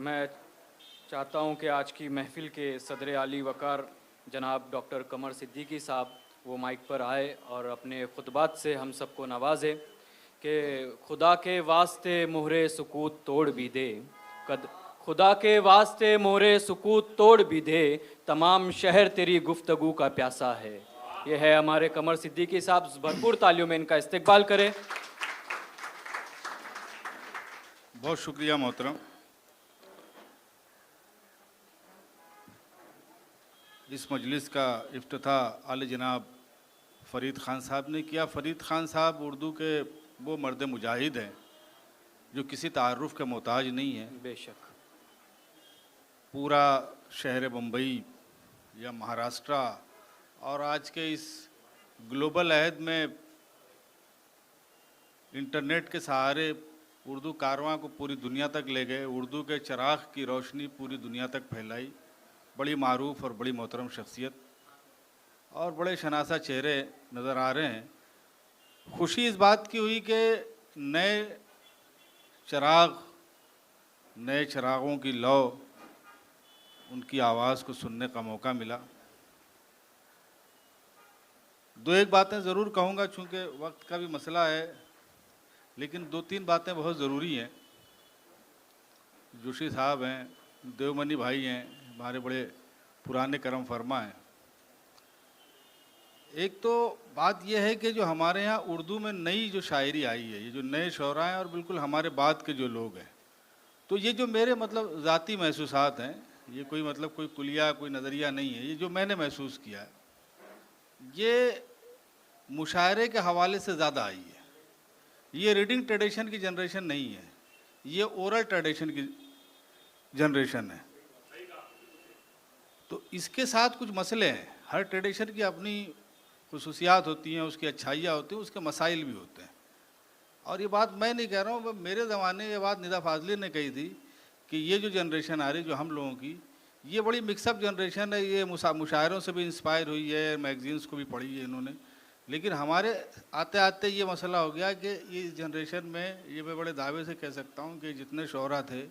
मैं चाहता हूं कि आज की महफ़िल के सदर आली वक़ार जनाब डॉक्टर कमर सिद्दीकी साहब वो माइक पर आए और अपने खुतबात से हम सबको नवाजें कि खुदा के वास्ते मोहरे सुकूत तोड़ भी दे कद खुदा के वास्ते मोहरे सुकूत तोड़ भी दे, तमाम शहर तेरी गुफ्तगू का प्यासा है। ये है हमारे कमर सिद्दीकी साहब, भरपूर तालियों में इनका इस्तकबाल करें। बहुत शुक्रिया मोहतरम। इस मजलिस का इफ्तिताह आले जनाब फ़रीद ख़ान साहब ने किया। फ़रीद ख़ान साहब उर्दू के वो मर्द मुजाहिद हैं जो किसी तारुफ़ के मोहताज नहीं है। बेशक पूरा शहर बम्बई या महाराष्ट्र और आज के इस ग्लोबल अहद में इंटरनेट के सहारे उर्दू कारवां को पूरी दुनिया तक ले गए, उर्दू के चराग की रोशनी पूरी दुनिया तक फैलाई। बड़ी मारूफ और बड़ी मोहतरम शख्सियत और बड़े शनासा चेहरे नज़र आ रहे हैं। खुशी इस बात की हुई कि नए चिरागों की लौ, उनकी आवाज़ को सुनने का मौका मिला। दो एक बातें ज़रूर कहूँगा, चूँकि वक्त का भी मसला है, लेकिन दो तीन बातें बहुत ज़रूरी हैं। जोशी साहब हैं, देवमनी भाई हैं, हमारे बड़े पुराने करम फरमा हैं। एक तो बात यह है कि जो हमारे यहाँ उर्दू में नई जो शायरी आई है, ये जो नए शोरा हैं और बिल्कुल हमारे बाद के जो लोग हैं, तो ये जो मेरे मतलब ज़ाती महसूसात हैं, ये कोई मतलब कोई कुलिया कोई नज़रिया नहीं है, ये जो मैंने महसूस किया है, ये मुशायरे के हवाले से ज़्यादा आई है। ये रीडिंग ट्रेडिशन की जनरेशन नहीं है, ये ओरल ट्रेडिशन की जनरेशन है। तो इसके साथ कुछ मसले हैं। हर ट्रेडिशन की अपनी खुसूसियात होती हैं, उसकी अच्छाइयाँ होती हैं, उसके मसाइल भी होते हैं। और ये बात मैं नहीं कह रहा हूँ, मेरे ज़माने ये बात निदा फाजली ने कही थी कि ये जो जनरेशन आ रही जो हम लोगों की, ये बड़ी मिक्सअप जनरेशन है, ये मुशायरों से भी इंस्पायर हुई है, मैगजीन्स को भी पढ़ी है इन्होंने। लेकिन हमारे आते आते ये मसला हो गया कि ये जनरेशन में, ये मैं बड़े दावे से कह सकता हूँ कि जितने शोहरा थे,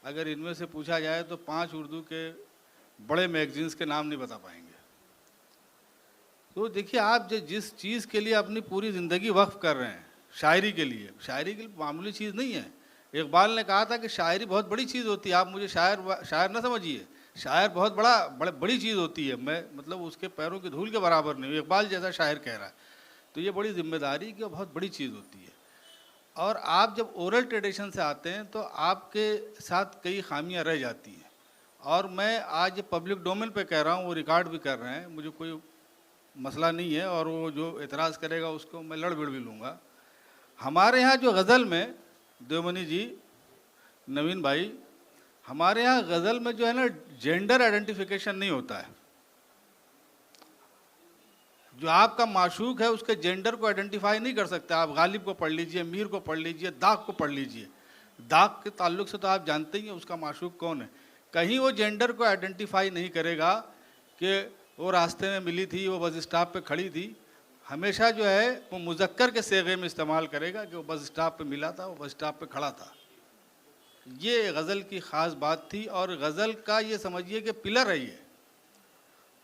अगर इनमें से पूछा जाए तो 5 उर्दू के बड़े मैगजीन्स के नाम नहीं बता पाएंगे। तो देखिए, आप जिस चीज़ के लिए अपनी पूरी ज़िंदगी वक्फ कर रहे हैं, शायरी के लिए मामूली चीज़ नहीं है। इकबाल ने कहा था कि शायरी बहुत बड़ी चीज़ होती है। आप मुझे शायर ना समझिए, शायर बहुत बड़ी चीज़ होती है। मैं मतलब उसके पैरों की धूल के बराबर नहीं हूँ, इकबाल जैसा शायर कह रहा है। तो ये बड़ी जिम्मेदारी की बहुत बड़ी चीज़ होती है। और आप जब ओरल ट्रेडिशन से आते हैं तो आपके साथ कई खामियां रह जाती हैं। और मैं आज पब्लिक डोमेन पे कह रहा हूँ, वो रिकॉर्ड भी कर रहे हैं, मुझे कोई मसला नहीं है, और वो जो एतराज़ करेगा उसको मैं लड़ भिड़ भी लूँगा। हमारे यहाँ जो गज़ल में, देवमनी जी, नवीन भाई, हमारे यहाँ गज़ल में जो है ना, जेंडर आइडेंटिफिकेशन नहीं होता है। जो आपका माशूक है उसके जेंडर को आइडेंटिफाई नहीं कर सकते। आप गालिब को पढ़ लीजिए, मीर को पढ़ लीजिए, दाग को पढ़ लीजिए। दाग के ताल्लुक से तो आप जानते ही हैं उसका माशूक कौन है। कहीं वो जेंडर को आइडेंटिफाई नहीं करेगा कि वो रास्ते में मिली थी, वो बस स्टॉप पे खड़ी थी। हमेशा जो है वो मुज़क्कर के सेगे में इस्तेमाल करेगा कि वो बस स्टॉप पे मिला था, वो बस स्टॉप पे खड़ा था। ये गज़ल की ख़ास बात थी, और गज़ल का ये समझिए कि पिलर है ये,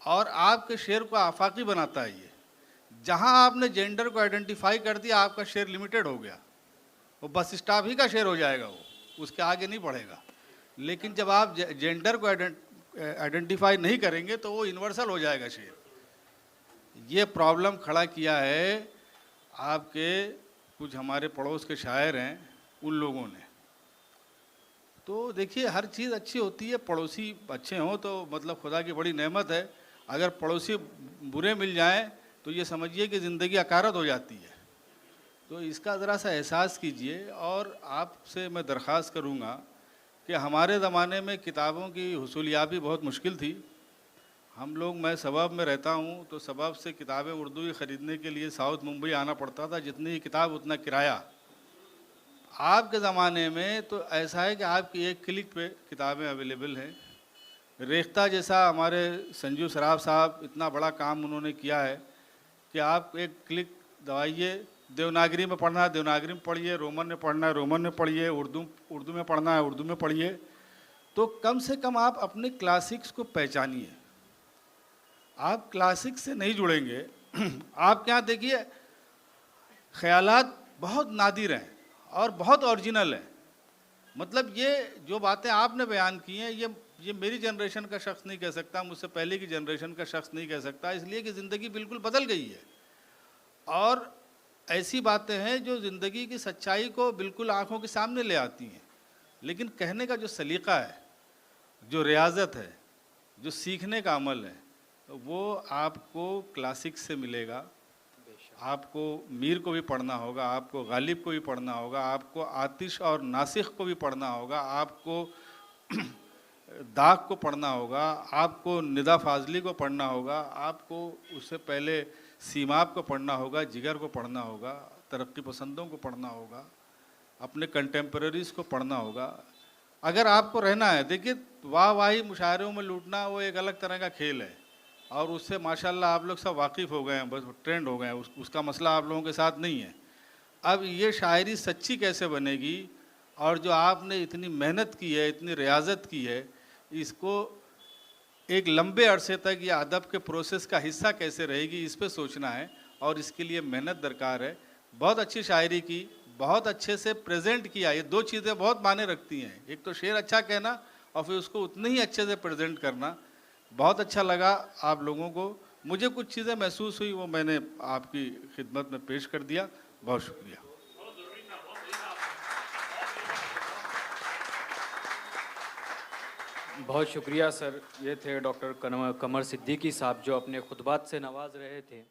और आपके शेर को आफाकी बनाता है ये। जहाँ आपने जेंडर को आइडेंटिफाई कर दिया, आपका शेर लिमिटेड हो गया, वो बस स्टॉप ही का शेर हो जाएगा, वो उसके आगे नहीं बढ़ेगा। लेकिन जब आप जेंडर को आइडेंटिफाई नहीं करेंगे तो वो यूनिवर्सल हो जाएगा शेर। ये प्रॉब्लम खड़ा किया है आपके कुछ हमारे पड़ोस के शायर हैं, उन लोगों ने। तो देखिए, हर चीज़ अच्छी होती है, पड़ोसी अच्छे हों तो मतलब खुदा की बड़ी नेमत है। अगर पड़ोसी बुरे मिल जाएं तो ये समझिए कि ज़िंदगी अकारत हो जाती है। तो इसका ज़रा सा एहसास कीजिए। और आपसे मैं दरख्वास्त करूँगा कि हमारे ज़माने में किताबों की हुसूलियाबी बहुत मुश्किल थी। हम लोग, मैं सबब में रहता हूँ, तो सबब से किताबें उर्दू की ख़रीदने के लिए साउथ मुंबई आना पड़ता था। जितनी किताब उतना किराया। आपके ज़माने में तो ऐसा है कि आपकी एक क्लिक पे किताबें अवेलेबल हैं। रेख्ता जैसा हमारे संजू सराफ साहब, इतना बड़ा काम उन्होंने किया है कि आप एक क्लिक दबाइए, देवनागरी में पढ़ना है देवनागरी में पढ़िए, रोमन में पढ़ना है रोमन में पढ़िए, उर्दू में पढ़ना है उर्दू में पढ़िए। तो कम से कम आप अपने क्लासिक्स को पहचानिए। आप क्लासिक्स से नहीं जुड़ेंगे आप क्या देखिए, ख्यालात बहुत नादिर हैं और बहुत ओरिजिनल हैं। मतलब ये जो बातें आपने बयान की हैं, ये मेरी जनरेशन का शख्स नहीं कह सकता, मुझसे पहले की जनरेशन का शख्स नहीं कह सकता, इसलिए कि ज़िंदगी बिल्कुल बदल गई है। और ऐसी बातें हैं जो ज़िंदगी की सच्चाई को बिल्कुल आंखों के सामने ले आती हैं। लेकिन कहने का जो सलीका है, जो रियाजत है, जो सीखने का अमल है, वो आपको क्लासिक से मिलेगा। आपको मीर को भी पढ़ना होगा, आपको गालिब को भी पढ़ना होगा, आपको आतिश और नासिख को भी पढ़ना होगा, आपको दाग को पढ़ना होगा, आपको निदा फाजली को पढ़ना होगा, आपको उससे पहले सीमाब को पढ़ना होगा, जिगर को पढ़ना होगा, तरक्की पसंदों को पढ़ना होगा, अपने कंटेम्पररीज़ को पढ़ना होगा। अगर आपको रहना है, देखिए वाह वाही मुशायरों में लूटना वो एक अलग तरह का खेल है और उससे माशाल्लाह आप लोग सब वाकिफ़ हो गए हैं, बस ट्रेंड हो गए हैं, उसका मसला आप लोगों के साथ नहीं है। अब ये शायरी सच्ची कैसे बनेगी और जो आपने इतनी मेहनत की है, इतनी रियाजत की है, इसको एक लंबे अरसे तक ये अदब के प्रोसेस का हिस्सा कैसे रहेगी, इस पे सोचना है और इसके लिए मेहनत दरकार है। बहुत अच्छी शायरी की, बहुत अच्छे से प्रेजेंट किया, ये दो चीज़ें बहुत मायने रखती हैं। एक तो शेर अच्छा कहना और फिर उसको उतने ही अच्छे से प्रेजेंट करना। बहुत अच्छा लगा आप लोगों को, मुझे कुछ चीज़ें महसूस हुई वो मैंने आपकी खिदमत में पेश कर दिया। बहुत शुक्रिया। बहुत शुक्रिया सर। ये थे डॉक्टर कमर सिद्दीकी साहब जो अपने खुतबात से नवाज रहे थे।